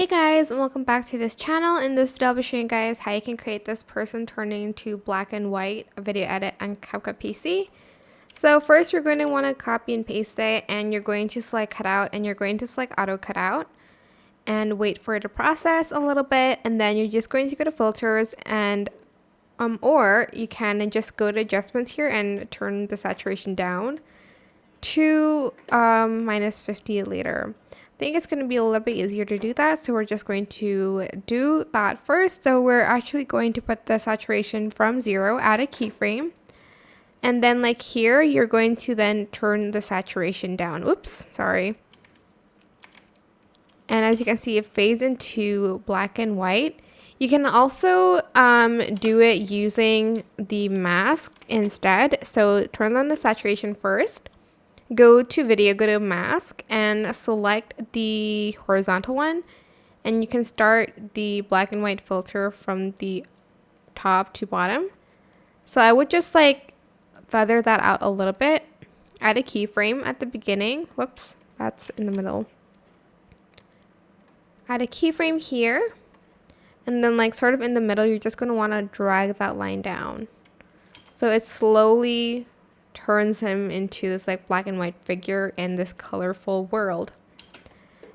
Hey guys, and welcome back to this channel. In this video, I'll be showing you guys how you can create this person turning into black and white video edit on CapCut PC. So first, you're going to want to copy and paste it, and you're going to select cutout, and you're going to select auto cutout, and wait for it to process a little bit, and then you're just going to go to filters, and or you can just go to adjustments here and turn the saturation down to -50 later. I think it's going to be a little bit easier to do that, so we're just going to do that first. So we're actually going to put the saturation from 0, add a keyframe, and then like here you're going to then turn the saturation down. Oops, sorry. And as you can see, it fades into black and white. You can also do it using the mask instead. So turn on the saturation first. Go to video, go to mask, and select the horizontal one, and you can start the black and white filter from the top to bottom. So I would just like feather that out a little bit, add a keyframe at the beginning. Whoops, that's in the middle. Add a keyframe here, and then like sort of in the middle, you're just going to want to drag that line down so it slowly turns him into this like black and white figure in this colorful world.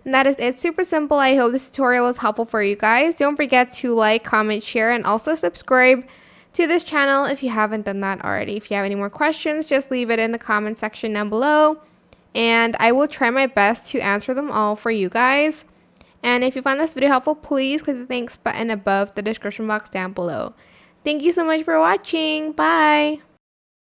And that is it. Super simple. I hope this tutorial was helpful for you guys. Don't forget to like, comment, share, and also subscribe to this channel if you haven't done that already. If you have any more questions, just leave it in the comment section down below, and I will try my best to answer them all for you guys. And if you found this video helpful, please click the thanks button above the description box down below. Thank you so much for watching. Bye!